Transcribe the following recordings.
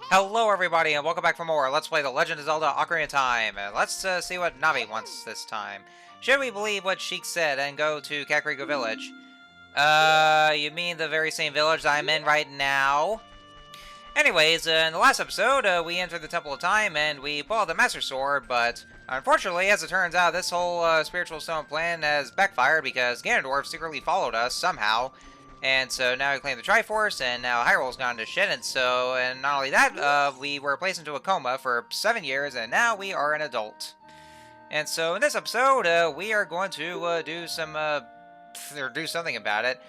Hello everybody and welcome back for more Let's Play The Legend of Zelda Ocarina of Time. And let's see what Navi wants this time. Should we believe what Sheik said and go to Kakariko Village? You mean the very same village I'm in right now? Anyways, in the last episode, we entered the Temple of Time and we pulled the Master Sword, but unfortunately, as it turns out, this whole Spiritual Stone plan has backfired because Ganondorf secretly followed us somehow. And so now we claim the Triforce, and now Hyrule's gone to shit, and not only that, we were placed into a coma for 7 years, and now we are an adult. And so in this episode, we are going to do something about it.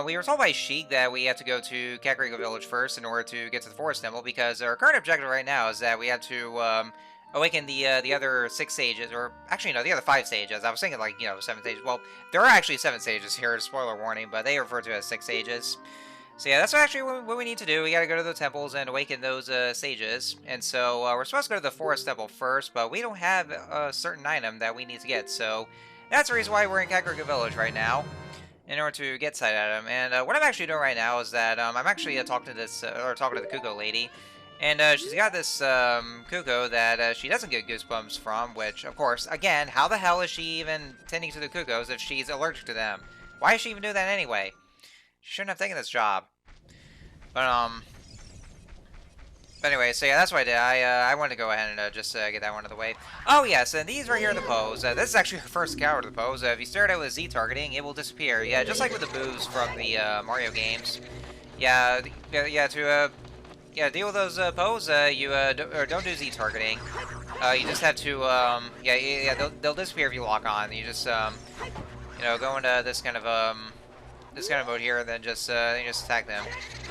We were told by Sheik that we have to go to Kakariko Village first in order to get to the Forest Temple, because our current objective right now is that we have to awaken the other 6 stages, or actually no, the other 5 stages. I was thinking 7 stages. Well, there are actually 7 stages here, spoiler warning, but they refer to as 6 stages. So yeah, that's actually what we need to do. We gotta go to the temples and awaken those stages. And so we're supposed to go to the Forest Temple first, but we don't have a certain item that we need to get. So that's the reason why we're in Kakariko Village right now, in order to get said item. And what I'm actually doing right now is that I'm actually talking to the Kuko lady. And she's got this Kuko that she doesn't get goosebumps from, which, of course, again, how the hell is she even tending to the Kukos if she's allergic to them? Why does she even do that anyway? She shouldn't have taken this job. But anyway, so yeah, that's what I did. I wanted to go ahead and just get that one out of the way. Oh, yes, and these right here are the pose. This is actually her first encounter of the pose. If you start out with Z targeting, it will disappear. Yeah, just like with the moves from the Mario games. Yeah, deal with those pose. Don't do Z targeting. You just have to, they'll disappear if you lock on. You just, go into this kind of mode here, and then just attack them.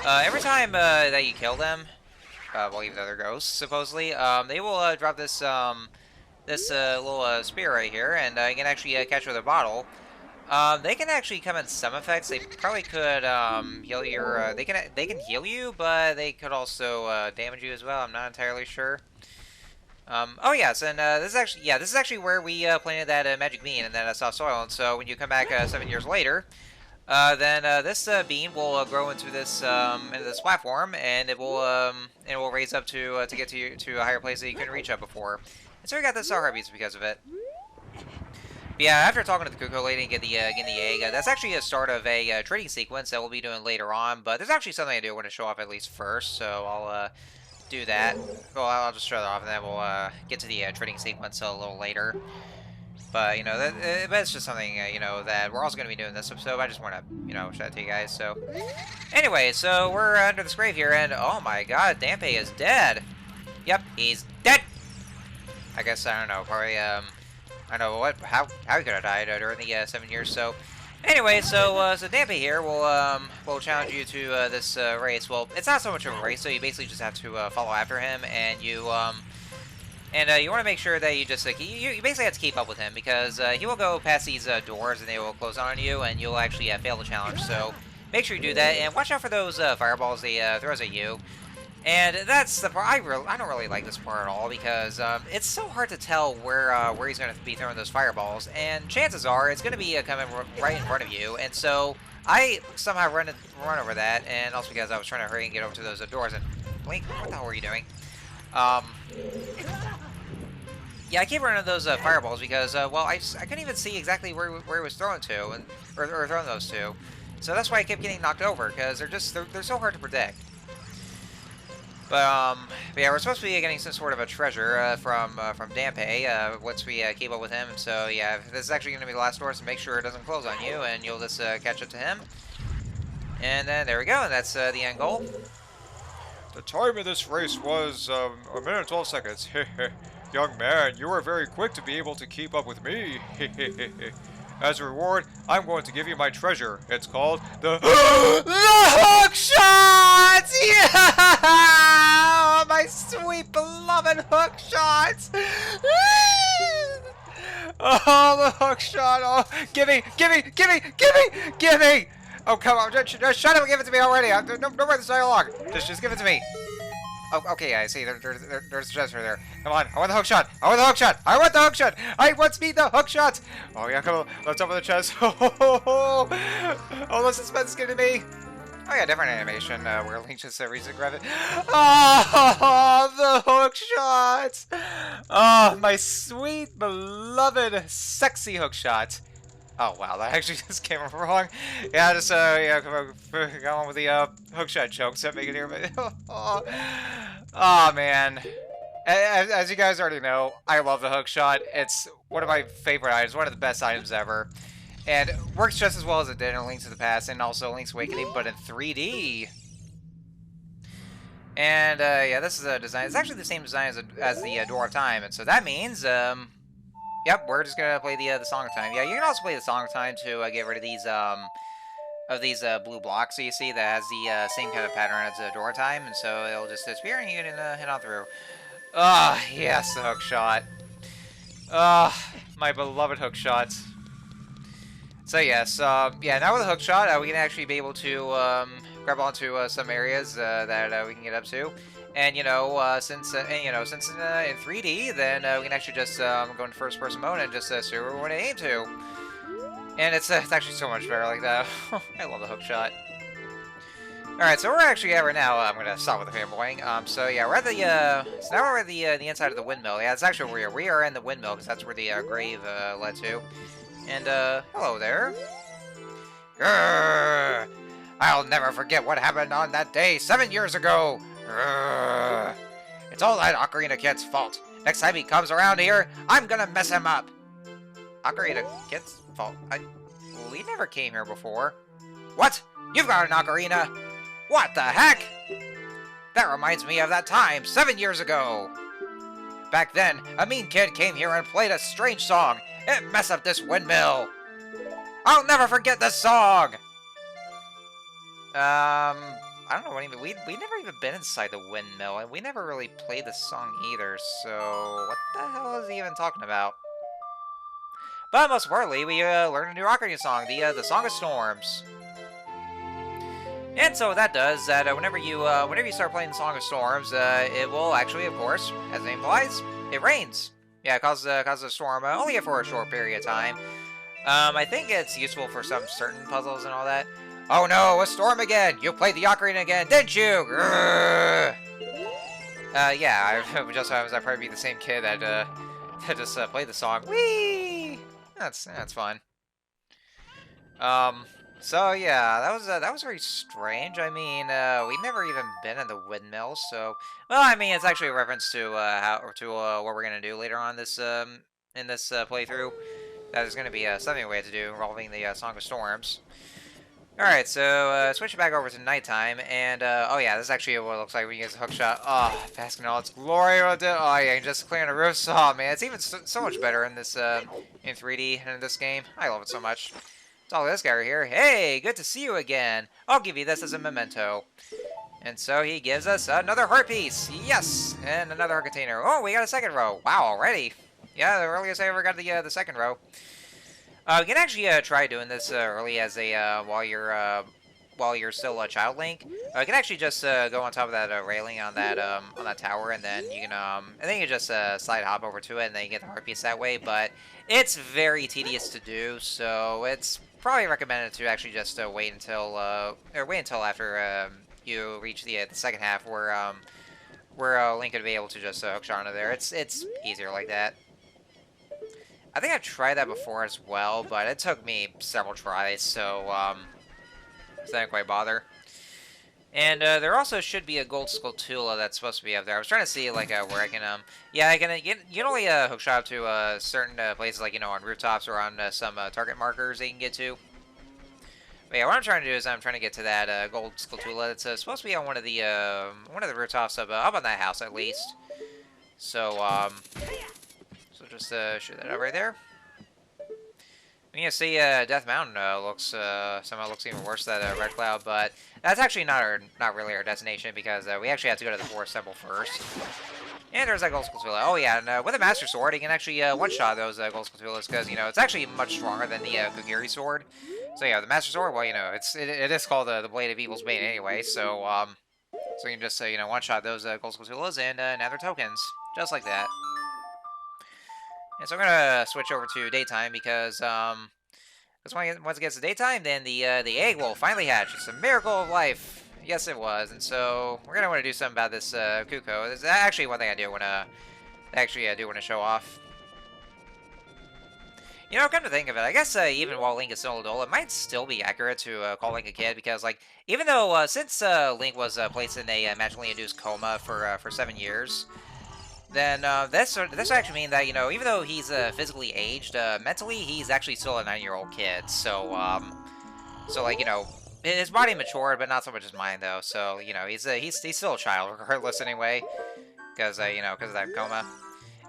Every time that you kill them, well, even though they're ghosts, supposedly, they will drop this little spear right here, and you can actually catch with a bottle. They can actually come in some effects. They probably could heal your. They can heal you, but they could also damage you as well. I'm not entirely sure. Oh yes, and this is actually where we planted that magic bean and that soft soil. And so when you come back 7 years later, then this bean will grow into this platform, and it will raise up to get to a higher place that you couldn't reach up before. And so we got the star heartbeats because of it. But yeah, after talking to the Kuko lady and getting the egg, that's actually a start of a trading sequence that we'll be doing later on. But there's actually something I do want to show off at least first, so I'll do that. Well, I'll just show that off, and then we'll get to the trading sequence a little later. But that's just something that we're also going to be doing this episode. I just want to show that to you guys. So anyway, so we're under this grave here, and oh my God, Dampe is dead. Yep, he's dead. I guess I don't know, probably I don't know how he could have died during the 7 years. So anyway, so Dampe here will challenge you to this race. Well, it's not so much of a race, so you basically just have to follow after him, and you want to make sure that you just you basically have to keep up with him, because he will go past these doors and they will close on you, and you'll actually fail the challenge. So make sure you do that, and watch out for those fireballs he throws at you. And that's the part I don't really like this part at all, because it's so hard to tell where he's going to be throwing those fireballs, and chances are it's going to be coming right in front of you. And so I somehow run over that, and also because I was trying to hurry and get over to those doors. And Blink, what the hell were you doing? Yeah, I keep running those fireballs because well, I couldn't even see exactly where he was throwing to, or throwing those to. So that's why I kept getting knocked over, because they're so hard to predict. But yeah, we're supposed to be getting some sort of a treasure from Dampe once we keep up with him. So yeah, this is actually going to be the last door, so make sure it doesn't close on you, and you'll just catch up to him. And then there we go, and that's the end goal. The time of this race was 1 minute and 12 seconds. Young man, you are very quick to be able to keep up with me. As a reward, I'm going to give you my treasure. It's called the the hook shots! Yeah! Oh, my sweet beloved hook shots! Oh, the hook shot! Oh, give me! Oh, come on! Just shut up and give it to me already! Don't write this dialogue. Just give it to me. Oh, okay, I see. There's a treasure there. Come on, I want the hook shot. I want the hook shot. I want the hook shot. Oh yeah, come on. Let's open the chest. Oh, the suspense is getting me. Oh yeah, different animation where Link just reaches to grab it. Oh, the hook shot! Oh, my sweet, beloved, sexy hook shot. Oh wow, that actually just came up wrong. Yeah, just yeah, go on with the hookshot jokes that make it here, but oh man. As you guys already know, I love the hookshot. It's one of my favorite items, one of the best items ever. And works just as well as it did in Link to the Past and also Link's Awakening, but in 3D. And yeah, this is a design. It's actually the same design as the Door of Time, and so that means yep, we're just gonna play the Song of Time. Yeah, you can also play the Song of Time to get rid of these blue blocks that you see that has the same kind of pattern as the Door of Time, and so it'll just disappear and you can head on through. Ah, yes, the hook shot. Ah, my beloved hook shot. So yes, yeah, now with the hook shot, we can actually be able to grab onto some areas that we can get up to. And since in 3D, then we can actually just go into first-person mode and just see where we want to aim to. And it's actually so much better like that. I love the hook shot. All right, so we're actually at right now. I'm gonna stop with the fanboying. So yeah, we're at the so now we're at the inside of the windmill. Yeah, it's actually where we are in the windmill because that's where the grave led to. And hello there. Grrr! I'll never forget what happened on that day 7 years ago. It's all that Ocarina Kid's fault. Next time he comes around here, I'm gonna mess him up. Ocarina Kid's fault? We never came here before. What? You've got an ocarina? What the heck? That reminds me of that time 7 years ago. Back then, a mean kid came here and played a strange song. It messed up this windmill. I'll never forget this song. I don't know what even we never even been inside the windmill, and we never really played the song either. So what the hell is he even talking about? But most importantly, we learned a new Ocarina song, the Song of Storms. And so what that does that whenever you start playing the Song of Storms, it will actually, of course, as the name implies, it rains. Yeah, it causes a storm only for a short period of time. I think it's useful for some certain puzzles and all that. Oh no, a storm again! You played the Ocarina again, didn't you? Yeah, I probably be the same kid that just played the song. Whee! That's fun. So yeah, that was very strange. I mean, we've never even been in the windmill, so well, I mean, it's actually a reference to what we're gonna do later on this in this playthrough. That is gonna be something we have to do involving the Song of Storms. All right, so switch back over to nighttime, and oh yeah, this is actually what it looks like when you get the hook shot. Oh, basking in all its glory. Oh yeah, just clearing the roofs. Oh man, it's even so much better in this in 3D and in this game. I love it so much. It's all this guy right here. Hey, good to see you again. I'll give you this as a memento. And so he gives us another heart piece. Yes, and another heart container. Oh, we got a second row. Wow, already. Yeah, the earliest I ever got the second row. You can actually try doing this early as a while you're still a child Link. You can actually just go on top of that railing on that tower, and then you can just slide hop over to it, and then you get the heart piece that way. But it's very tedious to do, so it's probably recommended to actually just wait until after you reach the second half where Link could be able to just hook shot onto there. It's easier like that. I think I've tried that before as well, but it took me several tries, so I didn't quite bother. And there also should be a gold Skulltula that's supposed to be up there. I was trying to see like where I can yeah, you can only hook shot up to certain places, like on rooftops or on some target markers that you can get to. But yeah, what I'm trying to do is I'm trying to get to that gold Skulltula that's supposed to be on one of the rooftops up on that house at least. So so just shoot that up right there. And you see, Death Mountain somehow looks even worse than Red Cloud, but that's actually not really our destination because we actually have to go to the Forest Temple first. And there's that Gold Skulltula. Oh yeah, and with a Master Sword, you can actually one-shot those Gold Skulltulas because it's actually much stronger than the Kogiri Sword. So yeah, the Master Sword, well, it is called the Blade of Evil's Bane anyway, so you can just one-shot those Gold Skulltulas and nether tokens, just like that. And so I'm gonna switch over to daytime because Because once it gets to daytime, then the egg will finally hatch. It's a miracle of life. Yes, it was. And so we're gonna want to do something about this Kuko. There's actually one thing I do want to show off. You know, come to think of it, I guess even while Link is still an adult, it might still be accurate to call Link a kid because, like, even though since Link was placed in a magically induced coma for 7 years, then this actually mean that, you know, even though he's physically aged, mentally he's actually still a 9-year-old kid. So so like, you know, his body matured, but not so much his mind though. So, you know, he's still a child regardless anyway, because you know, because of that coma.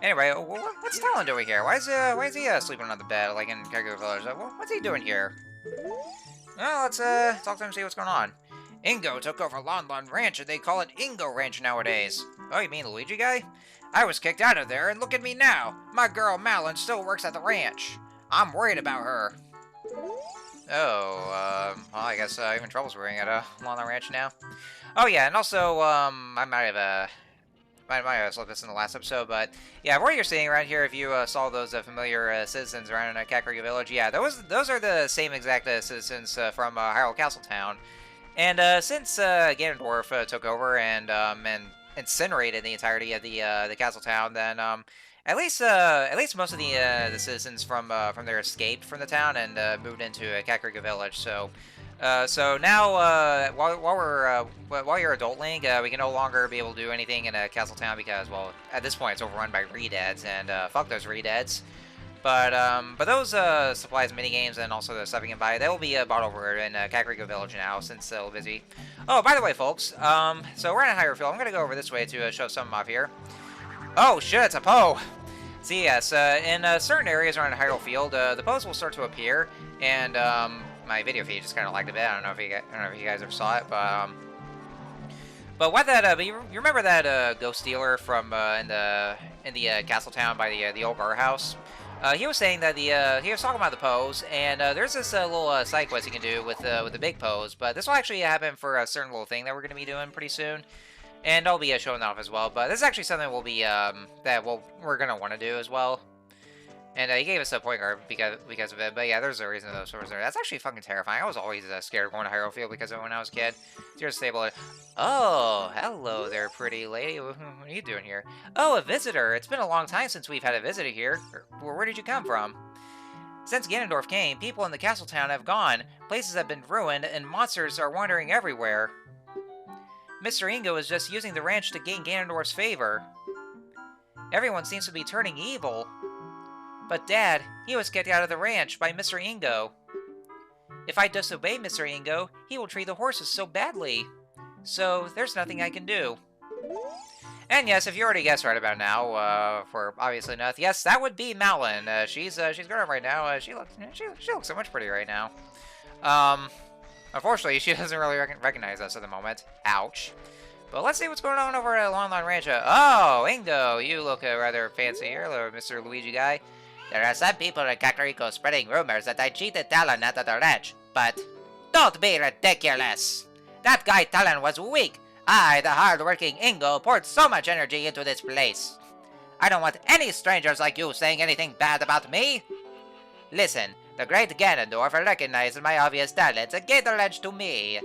Anyway, what's Talon doing here? Why is he sleeping on the bed like in Kakariko Village? What's he doing here? Well, let's talk to him and see what's going on. Ingo took over Lon Lon Ranch, and they call it Ingo Ranch nowadays. Oh, you mean the Luigi guy? I was kicked out of there, and look at me now. My girl Malin still works at the ranch. I'm worried about her. Oh, well, I guess even Trouble's working at Lon Lon Ranch now. Oh yeah, and also I might have slipped this in the last episode, but yeah, what you're seeing around here, if you saw those familiar citizens around Kakariko Village, yeah, those are the same exact citizens from Hyrule Castle Town. And since Ganondorf took over and incinerated the entirety of the castle town, then at least most of the citizens from there escaped from the town and moved into Kakariko Village. So. So now, while you're adult Link, we can no longer be able to do anything in Castle Town because, well, at this point it's overrun by Redeads, and fuck those Redeads. But those supplies, minigames, and also the stuff you can buy, they will be bought over in Kakariko Village now since they're busy. Oh, by the way, folks, so we're in Hyrule. I'm gonna go over this way to show something off here. Oh shit, it's a Poe. See, yes, in certain areas around Hyrule Field, the Poes will start to appear, and my video feed just kind of lagged a bit. I don't know if you guys ever saw it, but what that? But you remember that ghost dealer from in the castle town by the old bar house? He was saying that he was talking about the Poes, and there's this little side quest you can do with the big Poes. But this will actually happen for a certain little thing that we're going to be doing pretty soon, and I'll be showing that off as well. But this is actually something we'll be we're going to want to do as well. And he gave us a point guard because of it. But yeah, there's a reason those swords there. That's actually fucking terrifying. I was always scared of going to Hyrule Field because of it when I was a kid. You're stable. Oh, hello there, pretty lady. What are you doing here? Oh, a visitor. It's been a long time since we've had a visitor here. Where did you come from? Since Ganondorf came, people in the castle town have gone. Places have been ruined, and monsters are wandering everywhere. Mr. Ingo is just using the ranch to gain Ganondorf's favor. Everyone seems to be turning evil. But Dad, he was kicked out of the ranch by Mr. Ingo. If I disobey Mr. Ingo, he will treat the horses so badly. So, there's nothing I can do. And yes, if you already guessed right about now, for obviously enough, yes, that would be Malin. She's grown up right now. She looks so much pretty right now. Unfortunately, she doesn't really recognize us at the moment. Ouch. But let's see what's going on over at Lon Lon Ranch. Oh, Ingo, you look rather fancy here, Mr. Luigi guy. There are some people in Kakariko spreading rumors that I cheated Talon out of the ranch, but don't be ridiculous! That guy Talon was weak. I, the hard-working Ingo, poured so much energy into this place. I don't want any strangers like you saying anything bad about me. Listen, the great Ganondorf recognized my obvious talents and gave the ranch to me.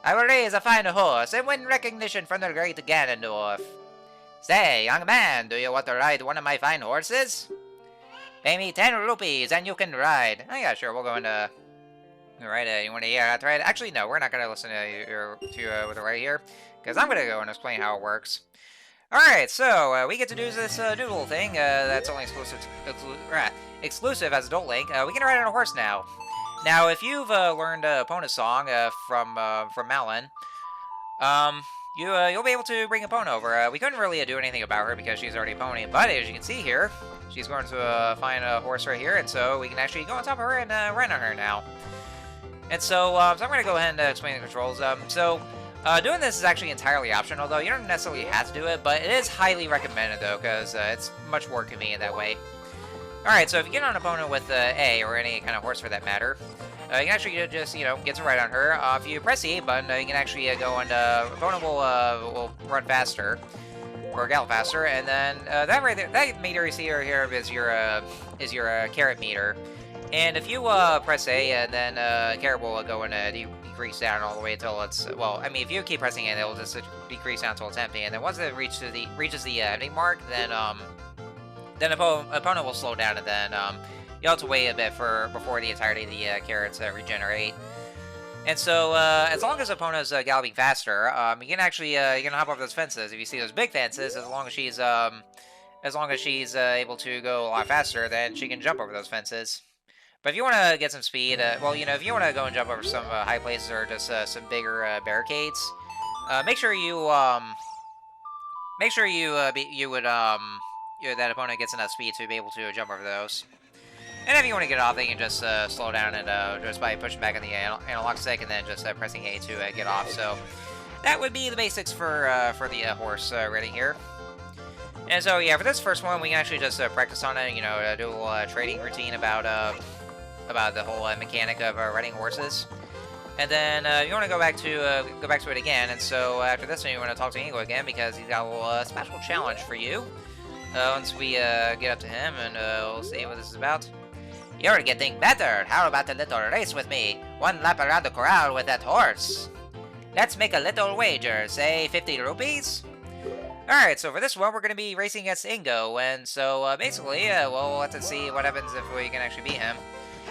I will raise a fine horse and win recognition from the great Ganondorf. Say, young man, do you want to ride one of my fine horses? Pay me 10 rupees and you can ride. Oh yeah, sure, we'll go into... Right, you want to hear that, right? Actually, no, we're not going to listen to with it right here, because I'm going to go and explain how it works. Alright, so, we get to do this noodle thing, that's only exclusive as Adult Link. We can ride on a horse now. Now, if you've learned Epona's song from Malin, you'll be able to bring Epona over. We couldn't really do anything about her because she's already a pony, but as you can see here, she's going to find a horse right here, and so we can actually go on top of her and ride on her now. And so, so I'm going to go ahead and explain the controls. Doing this is actually entirely optional, though. You don't necessarily have to do it, but it is highly recommended, though, because it's much more convenient that way. Alright, so if you get on an opponent with A, or any kind of horse for that matter, you can actually just, get to ride on her. If you press the A button, you can actually go and opponent will run faster, or gallop faster, and then that right there, that meter you see here is your carrot meter. And if you press A, and then carrot will go and decrease down all the way until it's, well, I mean, if you keep pressing it, it will just decrease down until it's empty. And then once it reaches the empty mark, then opponent will slow down, and then you'll have to wait a bit before the entirety of the carrots regenerate. And so, as long as opponent's galloping faster, you can actually you can hop over those fences. If you see those big fences, as long as she's able to go a lot faster, then she can jump over those fences. But if you want to get some speed, well, you know, if you want to go and jump over some high places or just some bigger barricades, make sure that opponent gets enough speed to be able to jump over those. And if you want to get off, they can just slow down and just by pushing back on the analog stick and then just pressing A to get off. So that would be the basics for the horse riding here. And so yeah, for this first one, we can actually just practice on it. You know, do a little trading routine about the whole mechanic of riding horses. And then you want to go back to it again. And so after this one, you want to talk to Ingo again because he's got a little special challenge for you. Once we get up to him, and we'll see what this is about. You're getting better. How about a little race with me? One lap around the corral with that horse. Let's make a little wager, say 50 rupees? Alright, so for this one, we're going to be racing against Ingo, and so basically, we'll have to see what happens if we can actually beat him.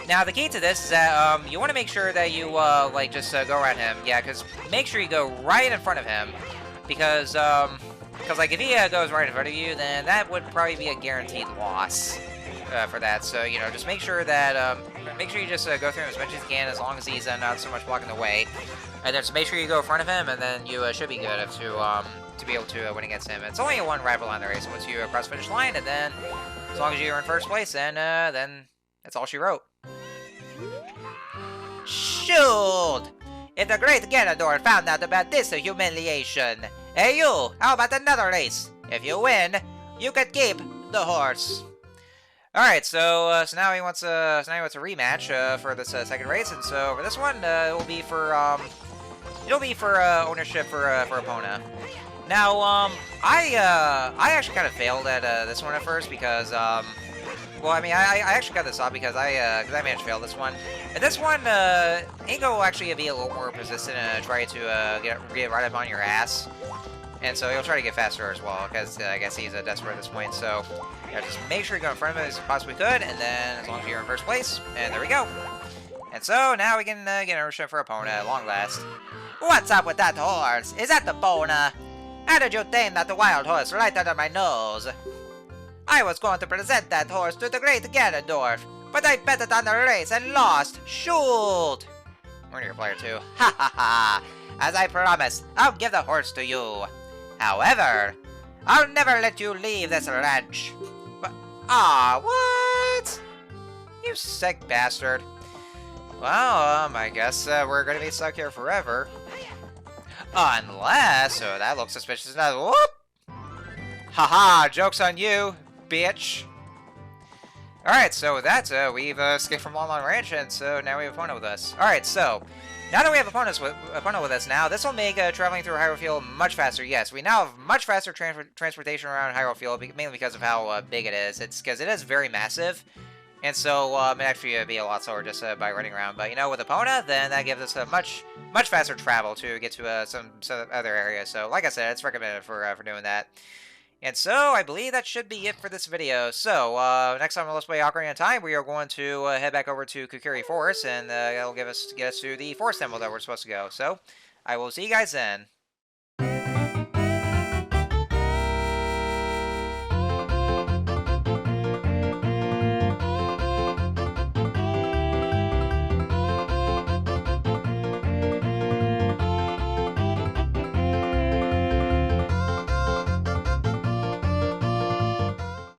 Now, the key to this is that you want to make sure that you, just go around him. Yeah, because make sure you go right in front of him, because like, if he goes right in front of you, then that would probably be a guaranteed loss. For that, so you know, just make sure that you just go through him as much as you can, as long as he's not so much blocking the way, and then just make sure you go in front of him, and then you should be good to be able to win against him. It's only a one rival on the race once you cross finish line, and then as long as you're in first place, then that's all she wrote. Shoot! If the great Ganondorf found out about this humiliation, hey you, how about another race? If you win, you could keep the horse. All right, so now he wants a rematch for this second race, and so for this one, it'll be for ownership for Epona. Now, I actually kind of failed at this one at first because well, I mean, I actually got this off because I managed to fail this one. And this one, Ingo will actually be a little more persistent and try to get right up on your ass. And so he'll try to get faster as well, because I guess he's desperate at this point. So yeah, just make sure you go in front of him as you possibly could, and then as long as you're in first place, and there we go. And so now we can get ownership for Epona at long last. What's up with that horse? Is that the Epona? How did you tame that wild horse right under my nose? I was going to present that horse to the great Ganondorf, but I bet it on the race and lost. Shoot! We're your player too. Ha ha ha! As I promised, I'll give the horse to you. However, I'll never let you leave this ranch. But, what? You sick bastard. Well, I guess we're gonna be stuck here forever. Unless, oh, that looks suspicious enough. Whoop! Haha, joke's on you, bitch. Alright, so with that, we've escaped from Lon Lon Ranch, and so now we have Epona with us. Alright, so now that we have Epona with us now, this will make traveling through Hyrule Field much faster. Yes, we now have much faster transportation around Hyrule Field, mainly because of how big it is. It's because it is very massive, and so it actually be a lot slower just by running around. But you know, with Epona, then that gives us a much faster travel to get to some other areas. So, like I said, it's recommended for doing that. And so, I believe that should be it for this video. So, next time on Let's Play Ocarina of Time, we are going to head back over to Kokiri Forest, and that'll get us to the forest temple that we're supposed to go. So, I will see you guys then.